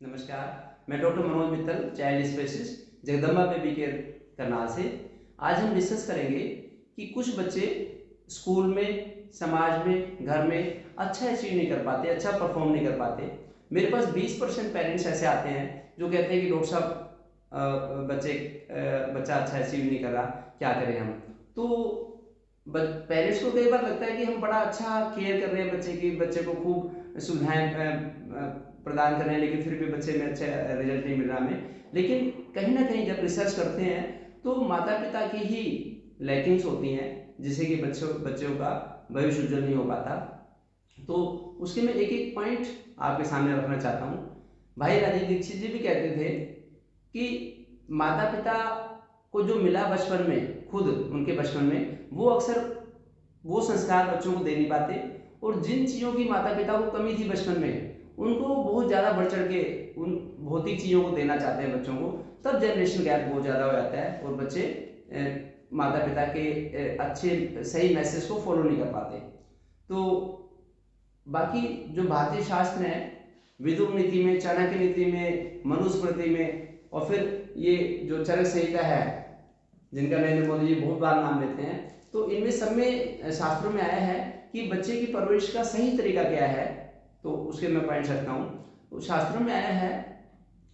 नमस्कार। मैं doctor Manoj Mittal, child specialist, Jagdamba baby care Karnal से। आज हम डिस्कस करेंगे कि कुछ बच्चे स्कूल में, समाज में, घर में अच्छा अचीव नहीं कर पाते, अच्छा परफॉर्म नहीं कर पाते। मेरे पास 20% पेरेंट्स ऐसे आते हैं जो कहते हैं कि डॉक्टर साहब बच्चा अच्छा अचीव नहीं कर रहा, क्या करें हम। तो पेरेंट्स को कई बार लगता है कि हम बड़ा अच्छा केयर कर रहे हैं बच्चे की, बच्चे को खूब सुविधाएं प्रदान कर रहे हैं, लेकिन फिर भी बच्चे में अच्छा रिजल्ट नहीं मिल रहा हमें। लेकिन कहीं ना कहीं जब रिसर्च करते हैं तो माता पिता की ही लैकिंग्स होती हैं, जिससे कि बच्चों का भविष्य उज्जवल नहीं हो पाता। तो उसके मैं एक एक पॉइंट आपके सामने रखना चाहता हूँ। भाई राजीव दीक्षित जी भी कहते थे कि माता पिता को जो मिला बचपन में, खुद उनके बचपन में, वो अक्सर वो संस्कार बच्चों को दे नहीं पाते। और जिन चीज़ों की माता पिता को कमी थी बचपन में, उनको बहुत ज़्यादा बढ़ चढ़ के उन भौतिक चीज़ों को देना चाहते हैं बच्चों को। तब जनरेशन गैप बहुत ज़्यादा हो जाता है और बच्चे माता पिता के अच्छे सही मैसेज को फॉलो नहीं कर पाते। तो बाकी जो भारतीय शास्त्र हैं, विदुर नीति में, चाणक्य नीति में, मनुस्मृति में, और फिर ये जो चरक संहिता है, जिनका नरेंद्र मोदी जी बहुत बार नाम लेते हैं, तो इनमें सब में शास्त्रों में आया है कि बच्चे की परवरिश का सही तरीका क्या है। तो उसके मैं पॉइंट रखता हूँ। तो शास्त्रों में आया है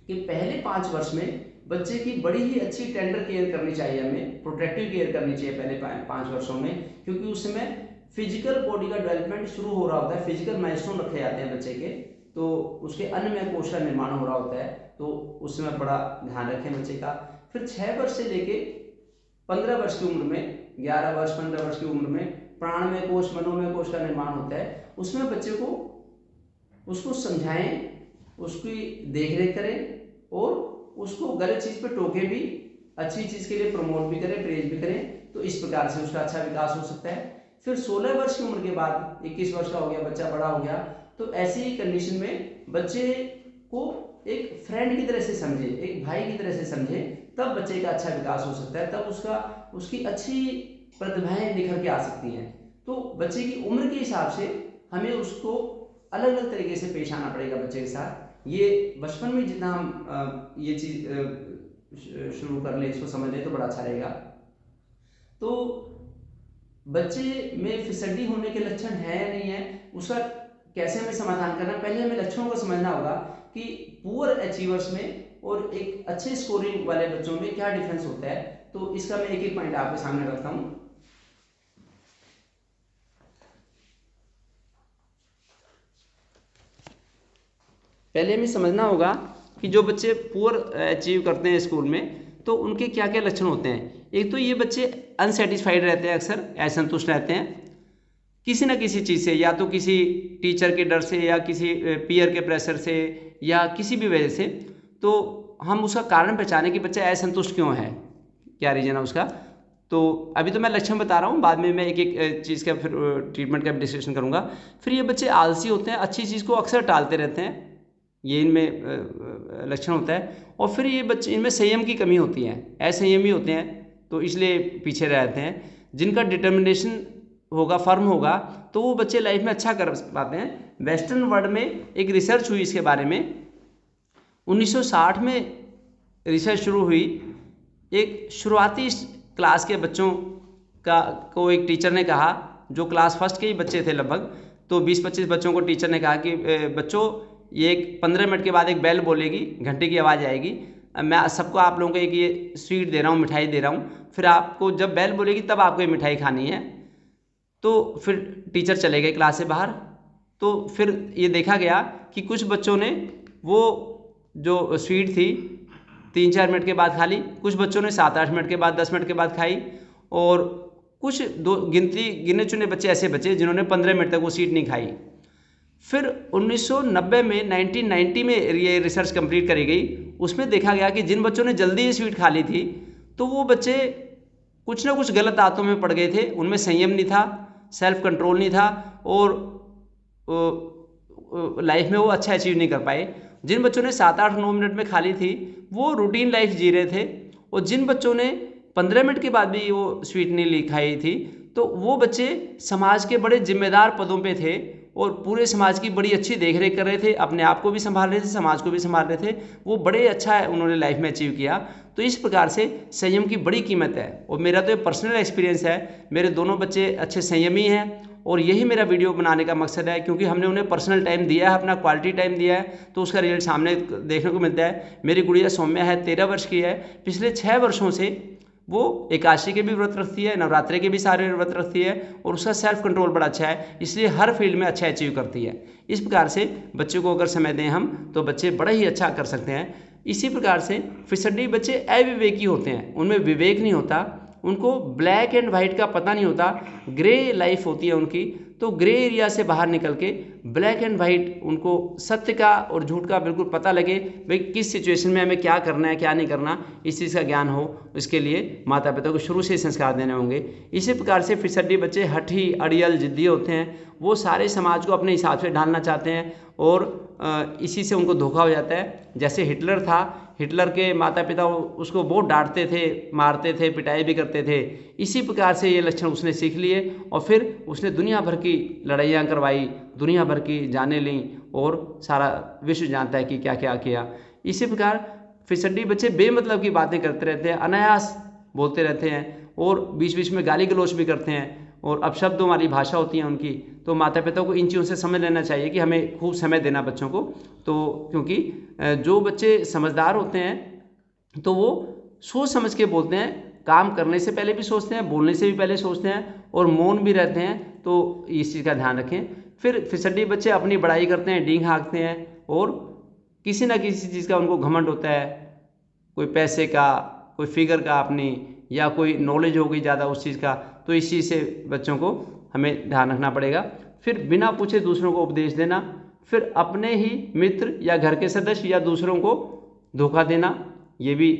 कि पहले 5 वर्ष में बच्चे की बड़ी ही अच्छी टेंडर केयर करनी चाहिए, हमें प्रोटेक्टिव केयर करनी चाहिए पहले 5 वर्षों में, क्योंकि उस समय फिजिकल बॉडी का डेवलपमेंट शुरू हो रहा होता है, फिजिकल माइलस्टोन रखे जाते हैं बच्चे के। तो उसके अन्नमय कोश का निर्माण हो रहा होता है, तो उस समय बड़ा ध्यान रखें बच्चे का। फिर 6 वर्ष से लेके 15 वर्ष की उम्र में, 11 वर्ष 15 वर्ष की उम्र में प्राणमय कोश, मनोमय कोश का निर्माण होता है। उसमें बच्चे को उसको समझाएं, उसकी देख रेख करें, और उसको गलत चीज़ पे टोके भी, अच्छी चीज़ के लिए प्रमोट भी करें, प्रेज भी करें। तो इस प्रकार से उसका अच्छा विकास हो सकता है। फिर 16 वर्ष की उम्र के बाद, 21 वर्ष का हो गया, बच्चा बड़ा हो गया, तो ऐसी कंडीशन में बच्चे को एक फ्रेंड की तरह से समझे, एक भाई की तरह से समझे, तब बच्चे का अच्छा विकास हो सकता है, तब उसकी अच्छी प्रतिभाएं निखर के आ सकती हैं। तो बच्चे की उम्र के हिसाब से हमें उसको अलग अलग तरीके से पेश आना पड़ेगा बच्चे के साथ। ये बचपन में जितना हम ये चीज़ शुरू कर ले, इसको समझ ले, तो बड़ा अच्छा रहेगा। तो बच्चे में फिसड्डी होने के लक्षण है या नहीं है, उसका कैसे हमें समाधान करना, पहले हमें लक्षणों को समझना होगा कि पुअर अचीवर्स में और एक अच्छे स्कोरिंग वाले बच्चों में क्या डिफरेंस होता है। तो इसका मैं एक एक पॉइंट आपके सामने रखता हूँ। पहले हमें समझना होगा कि जो बच्चे पुअर अचीव करते हैं स्कूल में, तो उनके क्या क्या लक्षण होते हैं। एक तो ये बच्चे अनसेटिस्फाइड रहते हैं, अक्सर असंतुष्ट रहते हैं किसी ना किसी चीज़ से, या तो किसी टीचर के डर से, या किसी पीयर के प्रेशर से, या किसी भी वजह से। तो हम उसका कारण पहचानें कि बच्चा असंतुष्ट क्यों है, क्या रीज़न है उसका। तो अभी तो मैं लक्षण बता रहा हूँ, बाद में मैं एक एक चीज़ का फिर ट्रीटमेंट का डिस्कशन करूँगा। फिर ये बच्चे आलसी होते हैं, अच्छी चीज़ को अक्सर टालते रहते हैं, ये इनमें लक्षण होता है। और फिर ये बच्चे, इनमें संयम की कमी होती है, असंयमी होते हैं, तो इसलिए पीछे रहते हैं। जिनका डिटर्मिनेशन होगा, फर्म होगा, तो वो बच्चे लाइफ में अच्छा कर पाते हैं। वेस्टर्न वर्ल्ड में एक रिसर्च हुई इसके बारे में, 1960 में रिसर्च शुरू हुई। एक शुरुआती क्लास के बच्चों को एक टीचर ने कहा, जो क्लास फर्स्ट के ही बच्चे थे लगभग, तो 20-25 बच्चों को टीचर ने कहा कि बच्चों, ये 15 मिनट के बाद एक बेल बोलेगी, घंटे की आवाज़ आएगी, मैं सबको, आप लोगों को एक ये स्वीट दे रहा हूँ, मिठाई दे रहा हूँ, फिर आपको जब बेल बोलेगी तब आपको ये मिठाई खानी है। तो फिर टीचर चले गए क्लास से बाहर। तो फिर ये देखा गया कि कुछ बच्चों ने वो जो स्वीट थी 3-4 मिनट के बाद खा ली, कुछ बच्चों ने 7-8 मिनट के बाद, 10 मिनट के बाद खाई, और कुछ गिने चुने बच्चे ऐसे बचे जिन्होंने 15 मिनट तक वो स्वीट नहीं खाई। फिर 1990 में, 1990 में ये रिसर्च कंप्लीट करी गई। उसमें देखा गया कि जिन बच्चों ने जल्दी ये स्वीट खा ली थी, तो वो बच्चे कुछ ना कुछ गलत आदतों में पड़ गए थे, उनमें संयम नहीं था, सेल्फ कंट्रोल नहीं था, और लाइफ में वो अच्छा अचीव नहीं कर पाए। जिन बच्चों ने 7-8-9 मिनट में खा ली थी, वो रूटीन लाइफ जी रहे थे। और जिन बच्चों ने 15 मिनट के बाद भी वो स्वीट नहीं खाई थी, तो वो बच्चे समाज के बड़े जिम्मेदार पदों पे थे, और पूरे समाज की बड़ी अच्छी देख रेख कर रहे थे, अपने आप को भी संभाल रहे थे, समाज को भी संभाल रहे थे। वो बड़े अच्छा है उन्होंने लाइफ में अचीव किया। तो इस प्रकार से संयम की बड़ी कीमत है। और मेरा तो ये पर्सनल एक्सपीरियंस है, मेरे दोनों बच्चे अच्छे संयमी हैं और यही मेरा वीडियो बनाने का मकसद है, क्योंकि हमने उन्हें पर्सनल टाइम दिया है, अपना क्वालिटी टाइम दिया है, तो उसका रिजल्ट सामने देखने को मिलता है। मेरी गुड़िया सौम्या है, 13 वर्ष की है। पिछले 6 वर्षों से वो एकादशी के भी व्रत रखती है, नवरात्रि के भी सारे व्रत रखती है और उसका सेल्फ कंट्रोल बड़ा अच्छा है, इसलिए हर फील्ड में अच्छा अचीव करती है। इस प्रकार से बच्चों को अगर समय दें हम तो बच्चे बड़ा ही अच्छा कर सकते हैं। इसी प्रकार से फिसड्डी बच्चे अविवेकी होते हैं, उनमें विवेक नहीं होता, उनको ब्लैक एंड वाइट का पता नहीं होता, ग्रे लाइफ होती है उनकी। तो ग्रे एरिया से बाहर निकल के ब्लैक एंड वाइट उनको सत्य का और झूठ का बिल्कुल पता लगे, भाई किस सिचुएशन में हमें क्या करना है क्या नहीं करना, इस चीज़ का ज्ञान हो। इसके लिए माता पिता को शुरू से संस्कार देने होंगे। इसी प्रकार से फिसड्डी बच्चे हठी, अड़ियल, जिद्दी होते हैं। वो सारे समाज को अपने हिसाब से ढालना चाहते हैं और इसी से उनको धोखा हो जाता है। जैसे हिटलर था, हिटलर के माता पिता उसको बहुत डांटते थे, मारते थे, पिटाई भी करते थे। इसी प्रकार से ये लक्षण उसने सीख लिए और फिर उसने दुनिया भर की लड़ाइयाँ करवाई, दुनिया भर की जानें लीं और सारा विश्व जानता है कि क्या क्या किया। इसी प्रकार फिसड्डी बच्चे बेमतलब की बातें करते रहते हैं, अनायास बोलते रहते हैं और बीच बीच में गाली गलौच भी करते हैं और अपशब्दों वाली भाषा होती है उनकी। तो माता पिता को इन चीज़ों से समझ लेना चाहिए कि हमें खूब समय देना बच्चों को। तो क्योंकि जो बच्चे समझदार होते हैं तो वो सोच समझ के बोलते हैं, काम करने से पहले भी सोचते हैं, बोलने से भी पहले सोचते हैं और मौन भी रहते हैं। तो इस चीज़ का ध्यान रखें। फिर फिसड्डी बच्चे अपनी बड़ाई करते हैं, डींग हाँकते हैं और किसी ना किसी चीज़ का उनको घमंड होता है, कोई पैसे का, कोई फिगर का अपनी, या कोई नॉलेज हो गई ज़्यादा उस चीज़ का। तो इस चीज़ से बच्चों को हमें ध्यान रखना पड़ेगा। फिर बिना पूछे दूसरों को उपदेश देना, फिर अपने ही मित्र या घर के सदस्य या दूसरों को धोखा देना, ये भी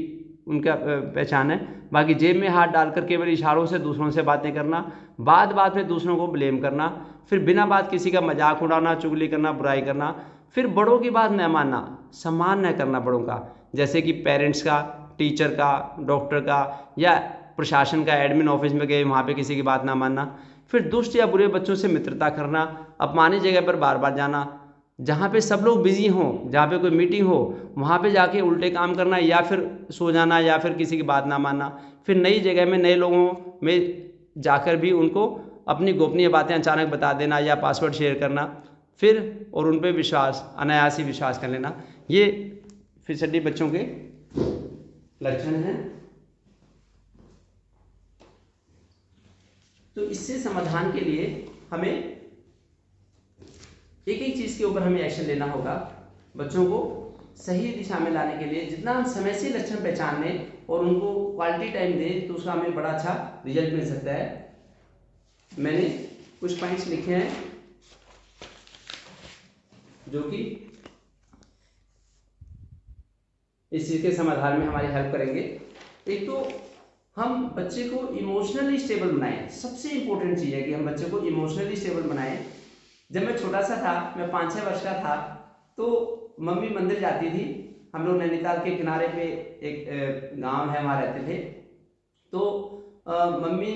उनका पहचान है। बाकी जेब में हाथ डालकर केवल इशारों से दूसरों से बातें करना, बात बात में दूसरों को ब्लेम करना, फिर बिना बात किसी का मजाक उड़ाना, चुगली करना, बुराई करना, फिर बड़ों की बात न मानना, सम्मान न करना बड़ों का, जैसे कि पेरेंट्स का, टीचर का, डॉक्टर का या प्रशासन का, एडमिन ऑफिस में गए वहाँ पे किसी की बात ना मानना। फिर दुष्ट या बुरे बच्चों से मित्रता करना, अपमानित जगह पर बार बार जाना, जहाँ पे सब लोग बिजी हों, जहाँ पे कोई मीटिंग हो वहाँ पे जाके उल्टे काम करना या फिर सो जाना या फिर किसी की बात ना मानना। फिर नई जगह में नए लोगों में जाकर भी उनको अपनी गोपनीय बातें अचानक बता देना या पासवर्ड शेयर करना, फिर और उन पर विश्वास, अनायास ही विश्वास कर लेना। ये फिसड्डी बच्चों के लक्षण हैं। तो इससे समाधान के लिए हमें एक एक चीज़ के ऊपर हमें एक्शन लेना होगा। बच्चों को सही दिशा में लाने के लिए जितना हम समय से लक्षण पहचान लें और उनको क्वालिटी टाइम दें तो उसका हमें बड़ा अच्छा रिजल्ट मिल सकता है। मैंने कुछ पॉइंट्स लिखे हैं जो कि इस चीज़ के समाधान में हमारी हेल्प करेंगे। एक तो हम बच्चे को इमोशनली स्टेबल बनाएं। सबसे इंपॉर्टेंट चीज़ है कि हम बच्चे को इमोशनली स्टेबल बनाएं। जब मैं छोटा सा था, मैं 5-6 वर्ष का था, तो मम्मी मंदिर जाती थी। हम लोग नैनीताल के किनारे पे एक गांव है, वहाँ रहते थे। तो मम्मी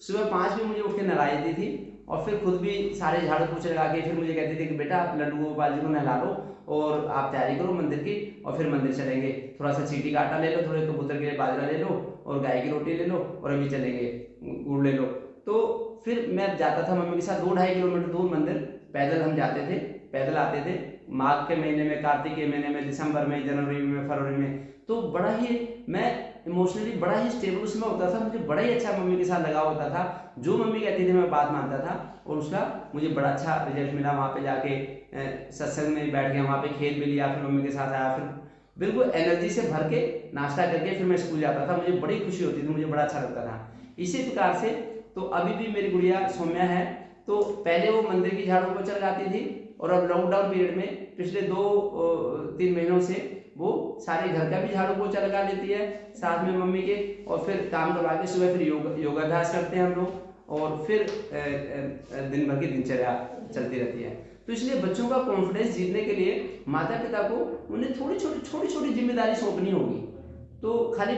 सुबह 5 बजे मुझे उठ के नहला देती थी और फिर खुद भी सारे झाड़ू पोछे लगा के फिर मुझे कहती थी कि बेटा आप लड्डू गोपाल जी को नहला लो और आप तैयारी करो मंदिर की और फिर मंदिर चलेंगे। थोड़ा सा चीटी का आटा ले लो, थोड़े कबूतर के लिए बाजरा ले लो और गाय की रोटी ले लो और अभी चलेंगे, गुड़ ले लो। तो फिर मैं जाता था मम्मी के साथ 2-2.5 किलोमीटर दूर मंदिर, पैदल हम जाते थे, पैदल आते थे। माघ के महीने में, कार्तिक के महीने में, दिसंबर में, जनवरी में, फरवरी में। तो बड़ा ही मैं इमोशनली बड़ा ही स्टेबल उसमें होता था। मुझे बड़ा ही अच्छा मम्मी के साथ लगाव होता था। जो मम्मी कहती थी मैं बात मानता था और उसका मुझे बड़ा अच्छा रिजल्ट मिला। वहाँ पे जाके सत्संग में बैठ गया, वहाँ पे खेल भी लिया, फिर मम्मी के साथ आया, फिर बिल्कुल एनर्जी से भर के नाश्ता करके फिर मैं स्कूल जाता था। मुझे बड़ी खुशी होती थी, मुझे बड़ा अच्छा लगता था। इसी प्रकार से तो अभी भी मेरी गुड़िया सौम्या है, तो पहले वो मंदिर की झाड़ू पोछा लगाती थी और अब लॉकडाउन पीरियड में पिछले 2-3 महीनों से वो सारे घर का भी झाड़ू पोछा लगा लेती है साथ में मम्मी के, और फिर काम करवा के सुबह फिर योगाभ्यास करते हैं हम लोग और फिर दिन भर की दिनचर्या चलती रहती है। तो इसलिए बच्चों का कॉन्फिडेंस जीतने के लिए माता पिता को उन्हें छोटी छोटी जिम्मेदारी सौंपनी होगी। तो खाली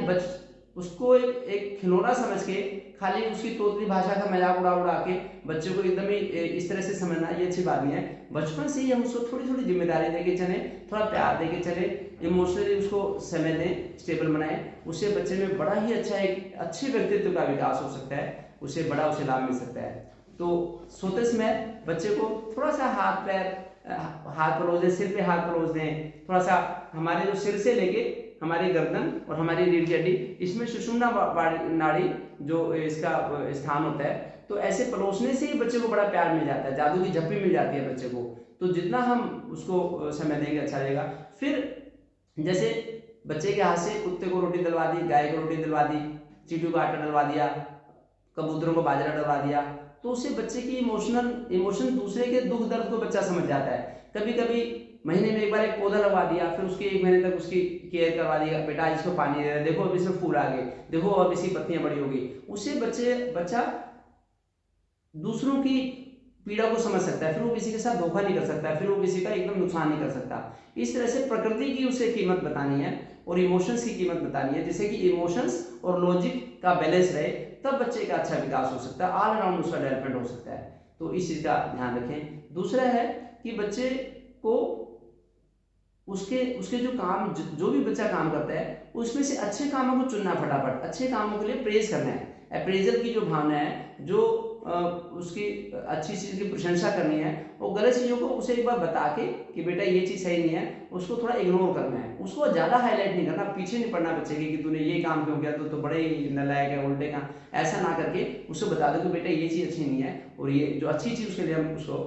उसको एक खिलौना समझ के खाली उसकी तोतली भाषा का मजाक उड़ा उड़ा के बच्चे को एकदम ही इस तरह से समझना ये अच्छी बात नहीं है। बचपन से ही हम उसको थोड़ी थोड़ी जिम्मेदारी देके चले, थोड़ा प्यार देके चले, इमोशनली उसको समय दें, स्टेबल बनाएं, उससे बच्चे में बड़ा ही अच्छा एक अच्छे व्यक्तित्व का विकास हो सकता है, उसे बड़ा उसे लाभ मिल सकता है। तो सोते समय बच्चे को थोड़ा सा हाथ पैर हाथ परोस दें, सिर पे हाथ परोस दें, थोड़ा सा हमारे जो सिर से लेके हमारी गर्दन और हमारी रीढ़ की हड्डी, इसमें सुषुम्ना नाड़ी जो इसका स्थान होता है, तो ऐसे परोसने से ही बच्चे को बड़ा प्यार मिल जाता है, जादू की झप्पी मिल जाती है बच्चे को। तो जितना हम उसको समय देंगे अच्छा रहेगा। फिर जैसे बच्चे के हाथ से कुत्ते को रोटी दिलवा दी, गाय को रोटी दिलवा दी, चींटू को आटा डलवा दिया, कबूतरों को बाजरा डलवा दिया, तो उससे बच्चे की इमोशन दूसरे के दुख दर्द को बच्चा समझ जाता है। कभी कभी महीने में एक बार एक पौधा लगा दिया, फिर उसके 1 महीने तक उसकी केयर करवा दिया, बेटा इसको पानी दे रहा है, देखो अब इसमें फूल आ गए, देखो अब इसकी पत्तियां बड़ी होगी। उससे बच्चा दूसरों की पीड़ा को समझ सकता है, फिर वो किसी के साथ धोखा नहीं कर सकता, फिर वो किसी का एकदम नुकसान नहीं कर सकता। इस तरह से प्रकृति की उसे कीमत बतानी है और इमोशंस की कीमत बतानी है, जिससे कि इमोशंस और लॉजिक का बैलेंस रहे, तब बच्चे का अच्छा विकास हो सकता है, ऑल अराउंड उसका डेवलपमेंट हो सकता है। तो इस चीज का ध्यान रखें। दूसरा है कि बच्चे को उसके उसके जो भी बच्चा काम करता है उसमें से अच्छे कामों को चुनना, फटाफट अच्छे कामों के लिए प्रेज करना है। अप्रेजल की जो भावना है, जो उसकी अच्छी चीज की प्रशंसा करनी है, और गलत चीजों को उसे एक बार बता के कि बेटा ये चीज सही नहीं है, उसको थोड़ा इग्नोर करना है, उसको ज्यादा हाईलाइट नहीं करना, पीछे नहीं पड़ना बच्चे की कि तूने ये काम क्यों किया, तो बड़े ही नालायक है, उल्टे का। ऐसा ना करके उसको बता दो कि बेटा ये चीज अच्छी नहीं है, और ये जो अच्छी चीज उसके लिए हम उसको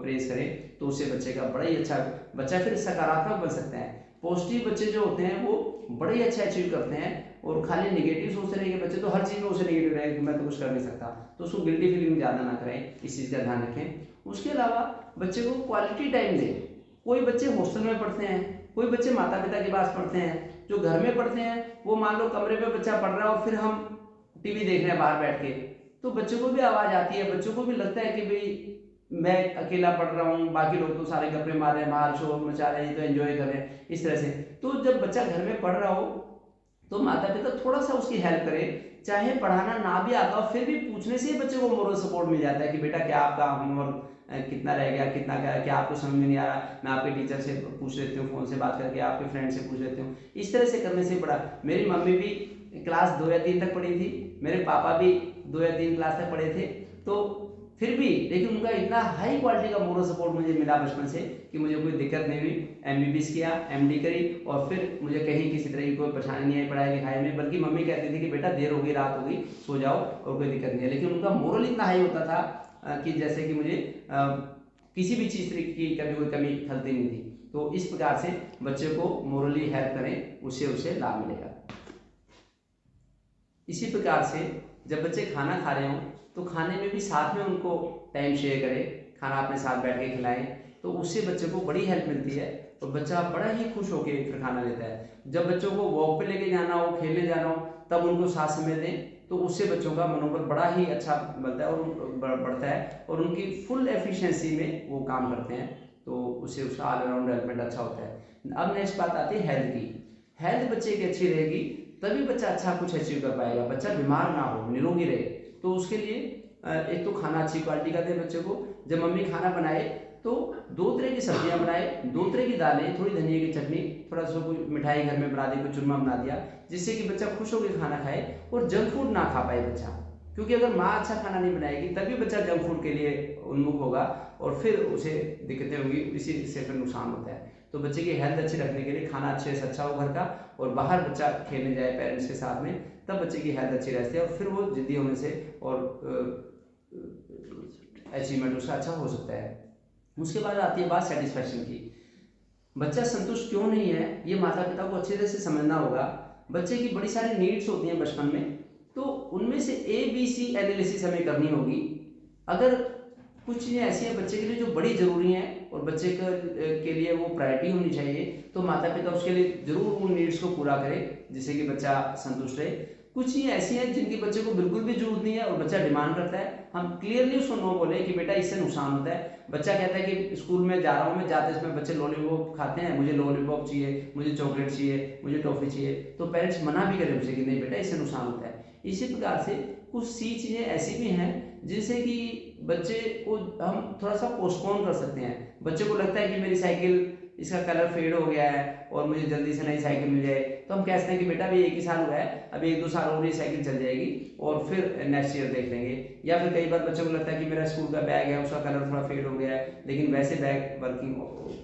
प्रेज करें, तो उससे बच्चे का बड़ा ही अच्छा, बच्चा फिर सकारात्मक बन सकता है। पॉजिटिव बच्चे जो होते हैं वो बड़े ही अच्छा अचीव करते हैं, और खाली नेगेटिव सोचते रहेंगे बच्चे तो हर चीज में उसे नेगेटिव रहेगा कि मैं तो कुछ कर नहीं सकता, तो उसको गिल्टी फीलिंग ज्यादा ना करें, इस चीज का ध्यान रखें। उसके अलावा बच्चे को क्वालिटी टाइम दें। कोई बच्चे हॉस्टल में पढ़ते हैं, कोई बच्चे माता पिता के पास पढ़ते हैं, जो घर में पढ़ते हैं वो मान लो कमरे में बच्चा पढ़ रहा है और फिर हम टीवी देख रहे हैं बाहर बैठ के, तो बच्चों को भी आवाज आती है, बच्चों को भी लगता है कि भाई मैं अकेला पढ़ रहा हूँ, बाकी लोग तो सारे गप्पे मार रहे हैं, बाहर शोर मचा रहे हैं, तो एंजॉय कर रहे हैं, इस तरह से। तो जब बच्चा घर में पढ़ रहा हो तो माता पिता थोड़ा सा उसकी हेल्प करें, चाहे पढ़ाना ना भी आता हो फिर भी पूछने से ही बच्चे को मोरल सपोर्ट मिल जाता है कि बेटा क्या आपका होमवर्क कितना रह गया, कितना क्या आपको समझ में नहीं आ रहा, मैं आपके टीचर से पूछ लेती हूँ, फोन से बात करके आपके फ्रेंड से पूछ लेती हूँ। इस तरह से करने से बड़ा, मेरी मम्मी भी क्लास 2 या 3 तक पढ़ी थी, मेरे पापा भी 2 या 3 क्लास तक पढ़े थे, तो फिर भी लेकिन उनका इतना हाई क्वालिटी का मोरल सपोर्ट मुझे मिला बचपन से कि मुझे कोई दिक्कत नहीं हुई। एमबीबीएस किया, एमडी करी, और फिर मुझे कहीं किसी तरह की कोई परेशानी नहीं आई पढ़ाई लिखाई में, बल्कि मम्मी कहती थी कि बेटा देर होगी, रात होगी, सो जाओ और कोई दिक्कत नहीं है। लेकिन उनका मोरल इतना हाई होता था कि जैसे कि मुझे किसी भी चीज की कभी कोई कमी खलती नहीं थी। तो इस प्रकार से बच्चे को मोरली हेल्प करें, उससे उसे लाभ मिलेगा। इसी प्रकार से जब बच्चे खाना खा रहे हों तो खाने में भी साथ में उनको टाइम शेयर करें, खाना अपने साथ बैठ के खिलाएं, तो उससे बच्चे को बड़ी हेल्प मिलती है और बच्चा बड़ा ही खुश होकर फिर खाना लेता है। जब बच्चों को वॉक पे लेके जाना हो, खेलने जाना हो, तब उनको साथ समय दें, तो उससे बच्चों का मनोबल बड़ा ही अच्छा बनता है और बढ़ता है, और उनकी फुल एफिशिएंसी में वो काम करते हैं, तो उससे उसका ऑल अराउंड डेवलपमेंट अच्छा होता है। अब नेक्स्ट बात आती है हेल्थ की। हेल्थ बच्चे की अच्छी रहेगी तभी बच्चा अच्छा कुछ अचीव कर पाएगा, बच्चा बीमार ना हो, निरोगी रहे। तो उसके लिए एक तो खाना अच्छी क्वालिटी का दे बच्चे को। जब मम्मी खाना बनाए तो 2 तरह की सब्जियां बनाए, 2 तरह की दालें, थोड़ी धनिया की चटनी, थोड़ा सा कोई मिठाई घर में बना दी, कोई चूरमा बना दिया, जिससे कि बच्चा खुश होकर खाना खाए और जंक फूड ना खा पाए बच्चा। क्योंकि अगर माँ अच्छा खाना नहीं बनाएगी तभी बच्चा जंक फूड के लिए उन्मुख होगा और फिर उसे दिक्कतें होंगी, इसी से फिर नुकसान होता है। तो बच्चे की हेल्थ अच्छी रखने के लिए खाना अच्छे से अच्छा हो घर का, और बाहर बच्चा खेलने जाए पेरेंट्स के साथ में, तब बच्चे की हेल्थ अच्छी रहती है और फिर वो जिद्दी होने से और अचीवमेंट उसका अच्छा हो सकता है। उसके बाद आती है बात सेटिस्फैक्शन की। बच्चा संतुष्ट क्यों नहीं है ये माता पिता को अच्छे तरह से समझना होगा। बच्चे की बड़ी सारी नीड्स होती हैं बचपन में, तो उनमें से ABC एनालिसिस हमें करनी होगी। अगर कुछ चीज़ें ऐसी हैं बच्चे के लिए जो बड़ी ज़रूरी हैं और बच्चे के लिए वो प्रायोरिटी होनी चाहिए, तो माता पिता उसके लिए ज़रूर उन नीड्स को पूरा करें जिससे कि बच्चा संतुष्ट रहे। कुछ चीज़ें ऐसी हैं जिनकी बच्चे को बिल्कुल भी जरूरत नहीं है और बच्चा डिमांड करता है, हम क्लियरली उसको नो बोले कि बेटा इससे नुकसान होता है। बच्चा कहता है कि स्कूल में जा रहा हूँ मैं, जाते इसमें बच्चे लॉलीपॉप खाते हैं, मुझे लॉलीपॉप चाहिए, मुझे चॉकलेट चाहिए, मुझे टॉफ़ी चाहिए, तो पेरेंट्स मना भी करें उसे कि नहीं बेटा इससे नुकसान होता है। इसी प्रकार से कुछ सी चीज़ें ऐसी भी हैं जिनसे कि बच्चे को हम थोड़ा सा पोस्टपोन कर सकते हैं। बच्चे को लगता है कि मेरी साइकिल, इसका कलर फेड हो गया है और मुझे जल्दी से नई साइकिल मिल जाए, तो हम कहते हैं कि बेटा अभी 1 ही साल हुआ है, अभी 1-2 साल और ये साइकिल चल जाएगी और फिर नेक्स्ट ईयर देख लेंगे। या फिर कई बार बच्चों को लगता है कि मेरा स्कूल का बैग है, उसका कलर थोड़ा फेड हो गया है, लेकिन वैसे बैग वर्किंग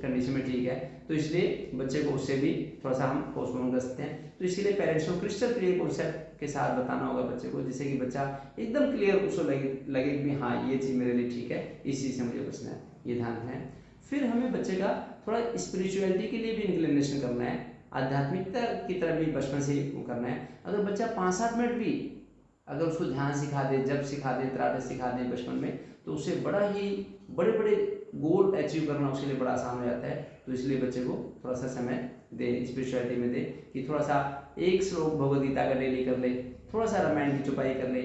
कंडीशन में ठीक है, तो इसलिए बच्चे को उससे भी थोड़ा सा हम पोस्टपोन कर सकते हैं। तो इसीलिए पेरेंट्स को क्रिस्टल क्लियर कॉन्सेप्ट के साथ बताना होगा बच्चे को, जिससे कि बच्चा एकदम क्लियर उसको लगे कि हाँ ये चीज़ मेरे लिए ठीक है, इस चीज़ से मुझे बचना है, ये ध्यान रखना है। फिर हमें बच्चे का थोड़ा स्पिरिचुअलिटी के लिए भी इंक्लिनेशन करना है, आध्यात्मिकता की तरफ भी बचपन से ही करना है। अगर बच्चा 5-7 मिनट भी अगर उसको ध्यान सिखा दे, जप सिखा दे, त्राटक सिखा दे बचपन में, तो उससे बड़ा ही बड़े बड़े गोल अचीव करना उसके लिए बड़ा आसान हो जाता है। तो इसलिए बच्चे को थोड़ा सा समय दे, स्पिरिचुअलिटी में दे, कि थोड़ा सा एक श्लोक भगवद गीता का डेली कर ले, थोड़ा सा रामायण की चौपाई कर ले,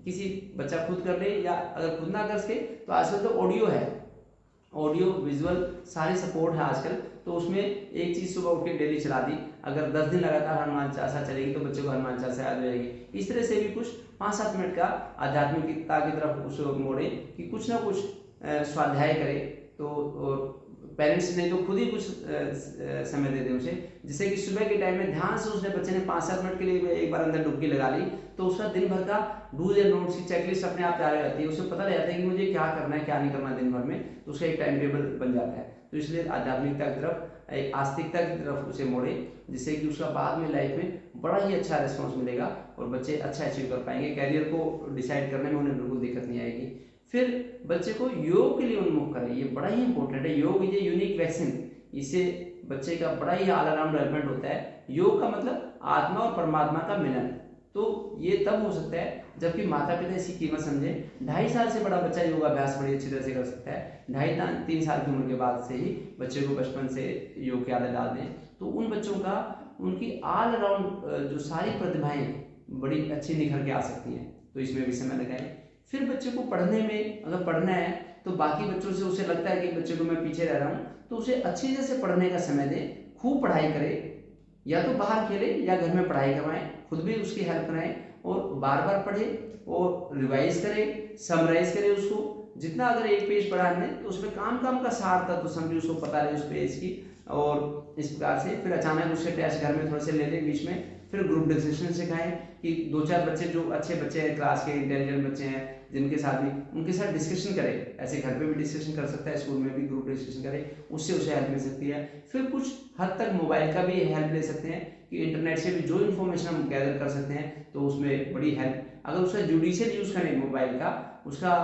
किसी बच्चा खुद कर ले, या अगर खुद ना कर सके तो आजकल तो ऑडियो है, ऑडियो विजुअल सारे सपोर्ट है आजकल, तो उसमें एक चीज़ सुबह उठ के डेली चला दी, अगर 10 दिन लगातार हनुमान चालीसा चलेगी तो बच्चे को हनुमान चालीसा याद हो जाएगी। इस तरह से भी कुछ 5-7 मिनट का आध्यात्मिकता की तरफ उसको मोड़े कि कुछ ना कुछ स्वाध्याय करे, तो पेरेंट्स ने तो खुद ही कुछ समय दे दे उसे, जिससे कि सुबह के टाइम में ध्यान से उसने बच्चे ने 5-7 मिनट के लिए एक बार अंदर डुबकी लगा ली, तो उसका दिन भर का डूज एंड नोट्स की चेकलिस्ट अपने आप तैयार हो जाती है, उसे पता लग जाता है कि मुझे क्या करना है क्या नहीं करना दिन भर में, तो उसका एक टाइम टेबल बन जाता है। तो इसलिए आध्यात्मिकता की तरफ, एक आस्तिकता की तरफ उसे मोड़े, जिससे कि उसका बाद में लाइफ में बड़ा ही अच्छा रिस्पॉन्स मिलेगा और बच्चे अच्छा अचीव कर पाएंगे, कैरियर को डिसाइड करने में उन्हें बिल्कुल दिक्कत नहीं आएगी। फिर बच्चे को योग के लिए उन्मुख करें, ये बड़ा ही इंपॉर्टेंट है। योग इज ए यूनिक वैक्सीन, इससे बच्चे का बड़ा ही ऑल अराउंड डेवलपमेंट होता है। योग का मतलब आत्मा और परमात्मा का मिलन, तो ये तब हो सकता है जबकि माता पिता इसकी कीमत समझे। 2.5 साल से बड़ा बच्चा योगाभ्यास बड़ी अच्छी तरह से कर सकता है, 2.5-3 साल की उम्र के बाद से ही बच्चे को बचपन से योग की आदत डाल दें, तो उन बच्चों का उनकी ऑल अराउंड जो सारी प्रतिभाएं बड़ी अच्छी निखर के आ सकती हैं, तो इसमें भी समय लगाएं। फिर बच्चे को पढ़ने में, अगर पढ़ना है तो बाकी बच्चों से उसे लगता है कि बच्चे को मैं पीछे रह रहा हूँ, तो उसे अच्छी तरह से पढ़ने का समय दें, खूब पढ़ाई करे, या तो बाहर खेले या घर में पढ़ाई करवाएं, खुद भी उसकी हेल्प कराएं और बार बार पढ़े और रिवाइज करें, समराइज करें उसको। जितना अगर एक पेज पढ़ा हमने तो उसमें काम का सार था तो समझे उसको पता रहे उस पेज की, और इस प्रकार से फिर अचानक उसके टेस्ट घर में थोड़े से ले लें बीच में। फिर ग्रुप डिस्कशन सिखाएं कि 2-4 बच्चे जो अच्छे बच्चे हैं, क्लास के इंटेलिजेंट बच्चे हैं, जिनके साथ भी उनके साथ डिस्कशन करें, ऐसे घर पे भी डिस्कशन कर सकता है, स्कूल में भी ग्रुप डिस्कशन करें, उससे उसे हेल्प मिल सकती है। फिर कुछ हद तक मोबाइल का भी हेल्प ले सकते हैं कि इंटरनेट से भी जो इन्फॉर्मेशन हम गैदर कर सकते हैं, तो उसमें बड़ी हेल्प, अगर उसका जुडिशियल यूज़ करें मोबाइल का, उसका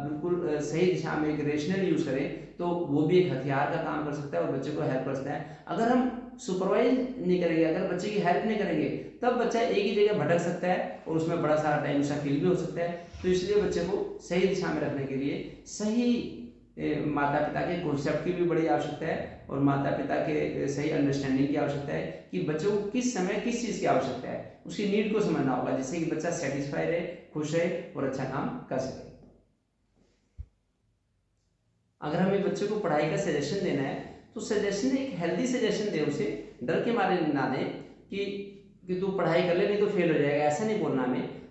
बिल्कुल सही दिशा में एक रेशनल यूज़ करें, तो वो भी एक हथियार का काम कर सकता है और बच्चे को हेल्प कर सकता है। अगर हम सुपरवाइज नहीं करेंगे, अगर बच्चे की हेल्प नहीं करेंगे, तब बच्चा एक ही जगह भटक सकता है और उसमें बड़ा सारा टाइम उसका किल भी हो सकता है। तो इसलिए बच्चे को सही दिशा में रखने के लिए सही माता पिता के कॉन्सेप्ट की भी बड़ी आवश्यकता है और माता पिता के सही अंडरस्टैंडिंग की आवश्यकता है कि बच्चों को किस समय किस चीज़ की आवश्यकता है, उसकी नीड को समझना होगा, जिससे कि बच्चा सेटिस्फाई रहे, खुश रहे और अच्छा काम कर सके। अगर हमें बच्चे को पढ़ाई का सजेशन देना है तो सजेशन एक हेल्दी सजेशन दे, उसे डर के मारे ना दें कि तू पढ़ाई कर ले नहीं तो फेल हो जाएगा, ऐसा नहीं बोलना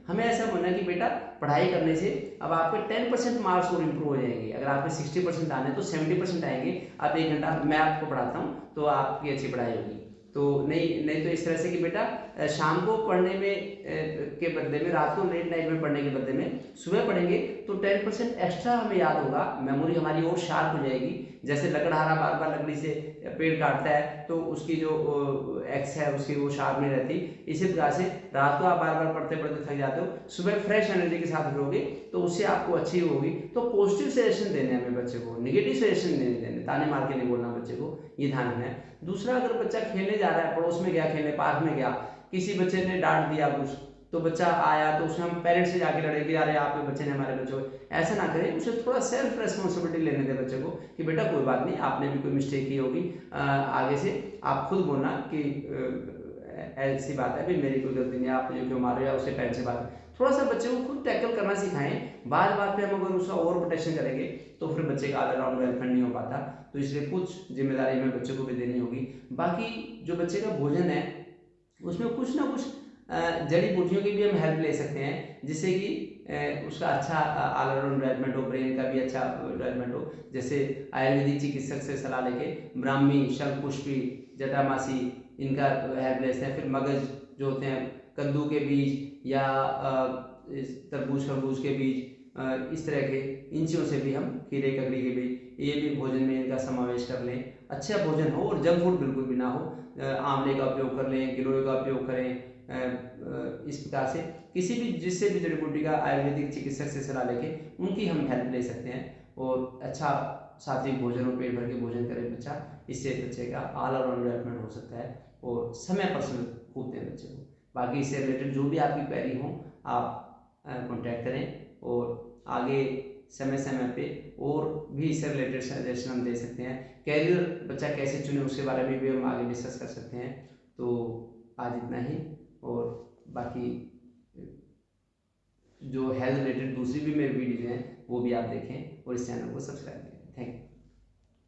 हमें ऐसा बोलना कि बेटा पढ़ाई करने से अब आपके 10% मार्क्स और इम्प्रूव हो जाएंगे। अगर आपके 60% आने तो 70% आएंगे। आप 1 घंटा मैं आपको पढ़ाता हूँ तो आपकी अच्छी पढ़ाई होगी। तो नहीं तो इस तरह से कि बेटा शाम को पढ़ने में के बदले में, रात को लेट नाइट में पढ़ने के बदले में सुबह पढ़ेंगे तो 10% एक्स्ट्रा हमें याद होगा, मेमोरी हमारी और शार्प हो जाएगी। जैसे लकड़हारा बार बार लकड़ी से पेड़ काटता है तो उसकी जो एक्स है उसकी वो शार्प नहीं रहती। इसी प्रकार से रात को आप बार बार पढ़ते पढ़ते थक जाते हो, सुबह फ्रेश एनर्जी के साथ उठोगे तो उससे आपको अच्छी होगी। तो पॉजिटिव सजेशन देने हमें बच्चे को, निगेटिव सजेशन नहीं देने, ताने मार के नहीं बोलना बच्चे को, ये ध्यान रखना है। दूसरा, अगर बच्चा खेलने जा रहा है, पड़ोस में गया खेलने, पार्क में गया, किसी बच्चे ने डांट दिया कुछ, तो बच्चा आया तो उसमें हम पेरेंट्स से जाके लड़े कि अरे आपके बच्चे ने हमारे बच्चे को, ऐसा ना करें। उसे थोड़ा सेल्फ रेस्पॉन्सिबिलिटी लेने दें बच्चे को कि बेटा कोई बात नहीं, आपने भी कोई मिस्टेक की होगी, आगे से आप खुद बोलना कि ऐसी बात है, भाई मेरी कोई गलती नहीं है, आप मुझे क्यों मार रहे हो, या उसे पैर से बात, थोड़ा सा बच्चे को खुद टैकल करना सिखाएं। बार बार पे हम अगर उसका ओवर प्रोटेक्शन करेंगे तो फिर बच्चे का ऑल अराउंड डेवलपमेंट नहीं हो पाता। तो इसलिए कुछ जिम्मेदारी हमें बच्चे को भी देनी होगी। बाकी जो बच्चे का भोजन है उसमें कुछ ना कुछ जड़ी बूटियों की भी हम हेल्प ले सकते हैं, जिससे कि उसका अच्छा ऑल अराउंड डेवलपमेंट हो, ब्रेन का भी अच्छा डेवलपमेंट हो। जैसे आयुर्वेदिक चिकित्सक से सलाह लेके ब्राह्मी, शंखपुष्पी, जटामासी, इनका हेल्प ले सकते हैं। फिर मगज जो होते हैं, कद्दू के बीज या तरबूज खरबूज के बीज, इस तरह के इन चीज़ों से भी हम, खीरे ककड़ी के बीज, ये भी भोजन में इनका समावेश कर लें। अच्छा भोजन हो और जंक फूड बिल्कुल भी ना हो। आंवले का उपयोग कर लें, गिलोय का उपयोग करें। इस प्रकार से किसी भी, जिससे भी जड़ी बूटी का आयुर्वेदिक चिकित्सक से सलाह लेके उनकी हम हेल्प ले सकते हैं। और अच्छा सात्विक भोजन और पेट भर के भोजन करे बच्चा, इससे बच्चे का ऑल अराउंड डेवलपमेंट हो सकता है। और समय पर समय खूब दें बच्चे को। बाकी इससे रिलेटेड जो भी आपकी क्वेरी हो आप कॉन्टैक्ट करें, और आगे समय समय पे और भी इससे रिलेटेड सजेशन हम दे सकते हैं। कैरियर बच्चा कैसे चुने उसके बारे में भी हम आगे डिस्कस कर सकते हैं। तो आज इतना ही, और बाकी जो हेल्थ रिलेटेड दूसरी भी मेरी वीडियो हैं वो भी आप देखें और इस चैनल को सब्सक्राइब करें। Thank you.